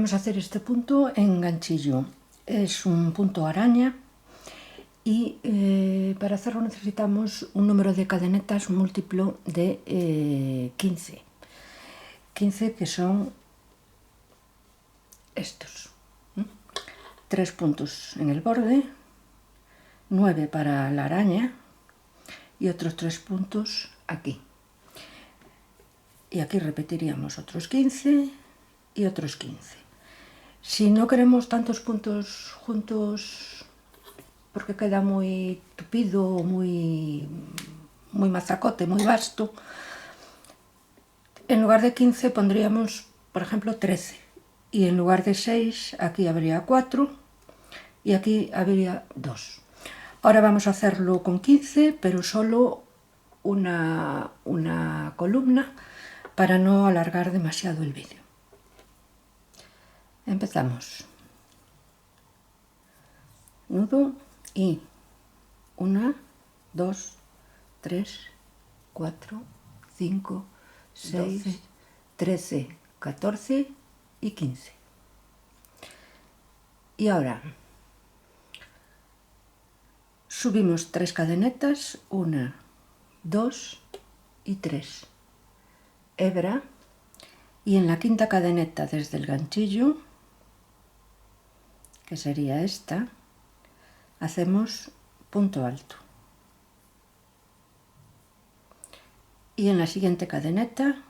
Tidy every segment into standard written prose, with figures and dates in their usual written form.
vamos a hacer este punto en ganchillo. Es un punto araña y para hacerlo necesitamos un número de cadenetas múltiplo de 15. 15 que son estos. 3 puntos en el borde, 9 para la araña y otros 3 puntos aquí. Y aquí repetiríamos otros 15 y otros 15. Si no queremos tantos puntos juntos porque queda muy tupido, muy mazacote, muy vasto, en lugar de 15 pondríamos, por ejemplo, 13. Y en lugar de 6, aquí habría 4 y aquí habría 2. Ahora vamos a hacerlo con 15, pero solo una columna para no alargar demasiado el vídeo. Empezamos. Nudo y 1, 2, 3, 4, 5, 6, 12, 13, 14 y 15. Y ahora subimos 3 cadenetas, 1, 2 y 3. Hebra, y en la quinta cadeneta desde el ganchillo, que sería esta, hacemos punto alto. Y en la siguiente cadeneta,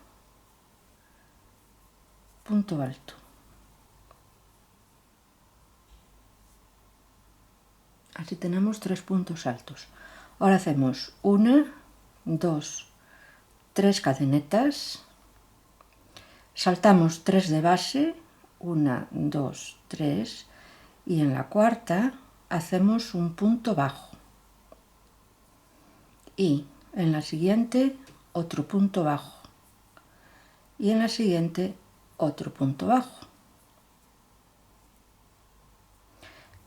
punto alto. Así tenemos 3 puntos altos. Ahora hacemos 1, 2, 3 cadenetas, saltamos 3 de base, 1, 2, 3, y en la cuarta hacemos un punto bajo. Y en la siguiente otro punto bajo. Y en la siguiente otro punto bajo.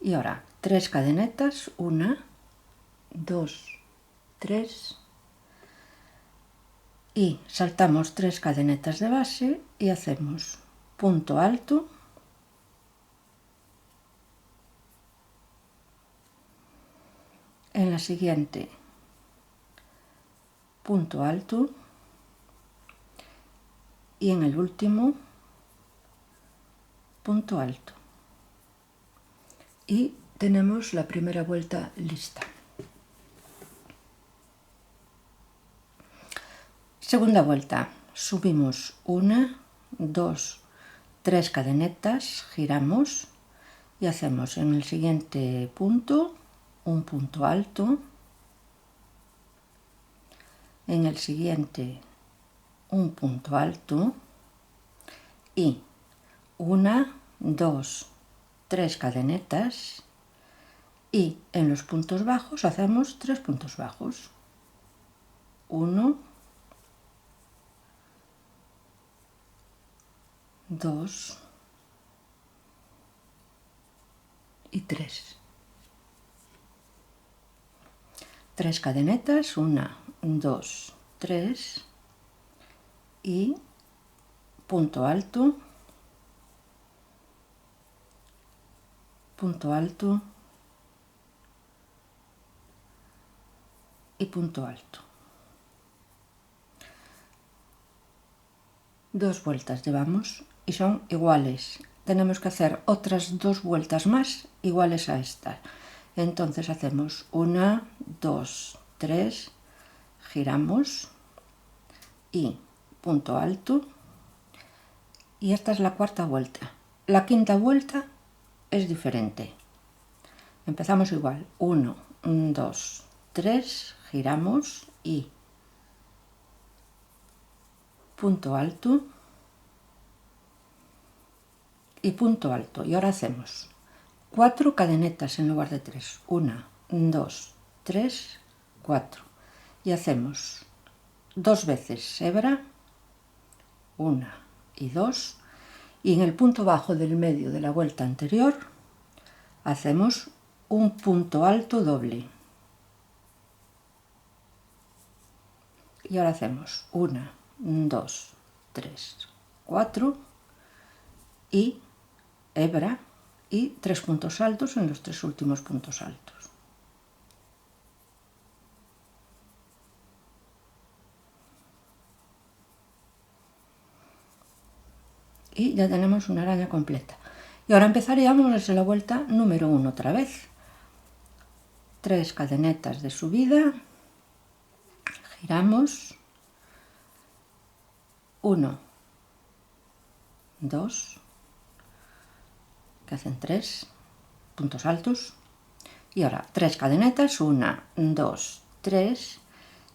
Y ahora 3 cadenetas, 1, 2, 3, y saltamos 3 cadenetas de base y hacemos punto alto, en la siguiente punto alto y en el último punto alto. Y tenemos la primera vuelta lista. Segunda vuelta, subimos 1, 2, 3 cadenetas, giramos y hacemos en el siguiente punto un punto alto, en el siguiente un punto alto y 1, 2, 3 cadenetas, y en los puntos bajos hacemos 3 puntos bajos. 1, 2 y 3. 3 cadenetas, 1, 2, 3 y punto alto, punto alto y punto alto. 2 vueltas llevamos y son iguales. Tenemos que hacer otras 2 vueltas más iguales a esta. Entonces hacemos 1, 2, 3, giramos y punto alto, y esta es la cuarta vuelta. La quinta vuelta es diferente. Empezamos igual, 1, 2, 3, giramos y punto alto y punto alto. Y ahora hacemos 4 cadenetas en lugar de 3. 1, 2, 3, 4. Y hacemos 2 veces hebra, 1 y 2. Y en el punto bajo del medio de la vuelta anterior hacemos un punto alto doble. Y ahora hacemos 1, 2, 3, 4 y hebra y 3 puntos altos en los 3 últimos puntos altos. Y ya tenemos una araña completa. Y ahora empezaríamos desde la vuelta número 1 otra vez. 3 cadenetas de subida, giramos, 1, 2, que hacen 3 puntos altos, y ahora 3 cadenetas, 1, 2, 3,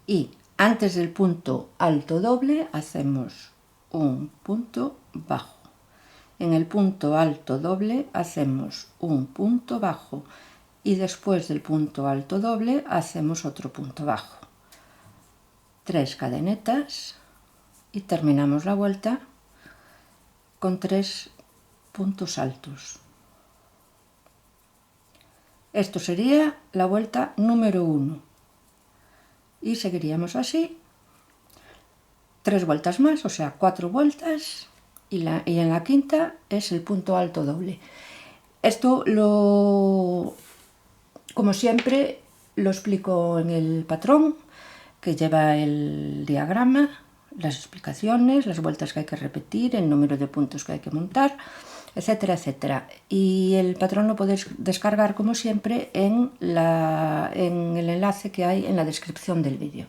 y antes del punto alto doble hacemos un punto bajo. En el punto alto doble hacemos un punto bajo y después del punto alto doble hacemos otro punto bajo. 3 cadenetas y terminamos la vuelta con 3 puntos altos. Esto sería la vuelta número 1 y seguiríamos así 3 vueltas más, o sea 4 vueltas, y en la quinta es el punto alto doble. Esto como siempre lo explico en el patrón que lleva el diagrama, las explicaciones, las vueltas que hay que repetir, el número de puntos que hay que montar, etcétera, etcétera. Y el patrón lo podéis descargar como siempre en el enlace que hay en la descripción del vídeo.